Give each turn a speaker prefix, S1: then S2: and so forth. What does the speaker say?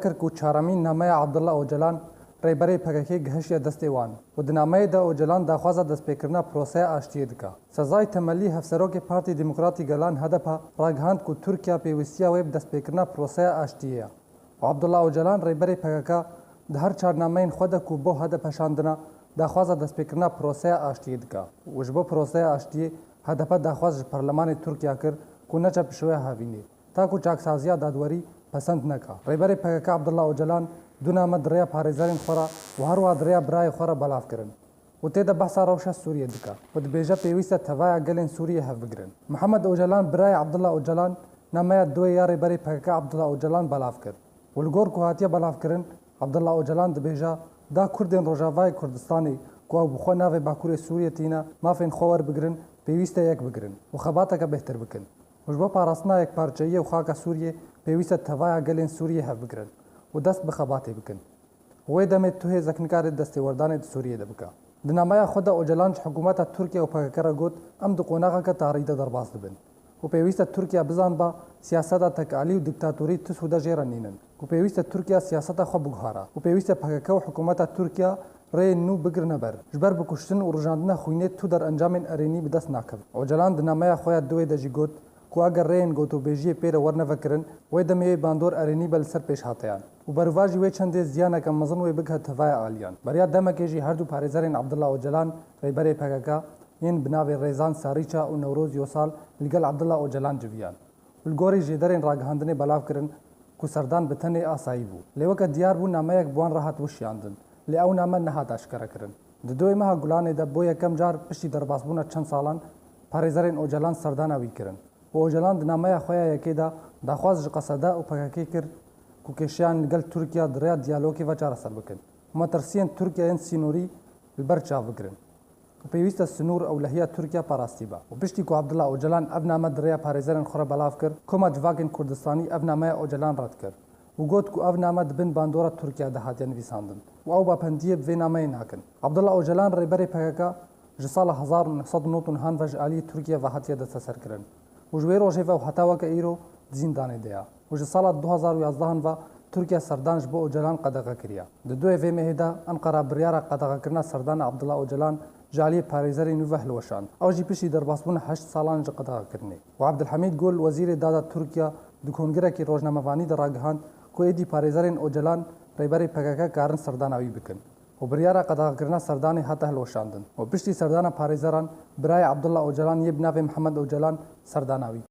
S1: کو چهارمین نامه عبدالله اوجلان رهبری پککی گهشی دستیوان و د نامه د اوجلان دخوازه دستپیکرنا پروسه آشتی دکا سزای تملی هفسروک پارتی دموکراتی گلان هدفها راگهاند کو ترکیه پیوستیا ویب دستپیکرنا پروسه آشتیه و عبدالله اوجلان رهبری پککا د هر چهارنامه خود کو بو هدف شاندنا دخوازه دستپیکرنا پروسه آشتی دکا وجبو پروسه آشتی هدف دخواز پارلمان ترکیه کر کو نچپ شوه هاوینی تا کو چاکسازیا دادوری پسند نکا رهبری پکک عبدالله اوجلان دو نامه دریا پارێزارên xwe û her wa diriya birayê xwe re belav kirin û tê de behsa rewşa Sûriyê dike û dibêje pêwîst e tevaya gelên Sûriyê hev bigirin. Mihemed Ocalan birayê Abdullah Ocalan nameya doyê ya rêberê PKK Abdullah Ocalan belav kir û li gor ku hatiye belavkirin Abdullah Ocalan dibêje da Kurdên Rojavayê Kurdistanê ku ew bi xwe navê Bakurê Sûriyê tîne mafên xwe werbigirin pêwîst e yek bigirin û xebateke bêhtir bikin. û ji bo parastina yekparçeyî û xaka Sûriyê pêwîst e tevaya gelên Sûriyê hev bigirin و دست به خباتê bikin. Wê demê tuhê zeknikarê destêwerdanê di Sûriyê de bike. Di nameya xwe de Ocalan ji hikûmeta Tirkiye û PKK re got em di qonaxeke tarî de derbas dibin. û pêwîst e Tirkiye bizanba siyaseta tekalî û diktatorî tis û de jê re nînin. û pêwîst e Tirkiye siyaseta xwe biguhara. û pêwîst e PKK û hikûmeta Tirkiye rêyên nû bigirine ber. Ji ber bikuştin û rijandina xwînê tu derencamên erênî bi dest nakevin. Ocalan di nameya xwe ya duê de jî got ku eger rêyên gotûbêjiyê pê re wernevekirin wê demê bandor erênî be li ser pêş hatiyan. û berva jî wê çendê ziyaneke mezin wê bike tevaya aliyan. Beriya demekê jî her du parêzerên Abdullah Ocalan rêberê PKK yên bi navê Rêzan Sarîça û Newroz Yosal li gel Abdullah Ocalan civiyan. Li gorî jêderên ragihandinê belav kirin ku serdan bi tenê asayî bû. Lê weke diyar bû nameyek bi wan re hat wişiyandin. Lê ew name nehat eşkere kirin. Di doyê meha Gulanê de bo yekem car piştî derbasbûna çend salan parêzerên Ocalan serdana wî kirin. û Ocalan di nameya xwe ya yekê de daxwaz ji qeseda û PKK kir ku kêşiyan li gel Tirkiye di rêya diyalogê ve çareser bikin. Hema tirsiyên Tirkiyeyên sînorî li ber çav bigirin. û pêwîst e sinûr ewlehiya Tirkiye parastî be. û piştî ku Abdullah Ocalan ev name di rêya parêzerên xwe re belav kir, Koma Civakên Kurdistanî ev nameya Ocalan red kir. û got ku ev name dibin bandora Tirkiye de hatiye nivîsandin. û ew bapendiyê bi vê nameyê nakin. Abdullah Ocalan rêberê PKK ji sala 1990 ve ji aliyê Tirkiye ve hatiye desteserkirin. û ji wê rojê ve heta weke îro di zîndanê de ye. û ji sala 2011 ve Tirkiye serdan ji bo Ocalan qedexe kiriye. Di duê vê mehê de Enqera biryara qedexekirina serdana Abdullah Ocalan ji aliyê parêzerê nû ve hilweşand. Ew jî piştî derbasbûna 8 salan ji qedexekirinê. û Abdulhamîd Gul wezîrê dada Tirkiye di kongirekî rojnamevanî de ragihand ku êdî parêzerên Ocalan rêberê PKK karin serdana wî bikin. û biryara qedexekirina serdanê hate hilweşandin. û piştî serdana parêzeran birayê Abdullah Ocalan yê bi navê Mihemed Ocalan serdana wî.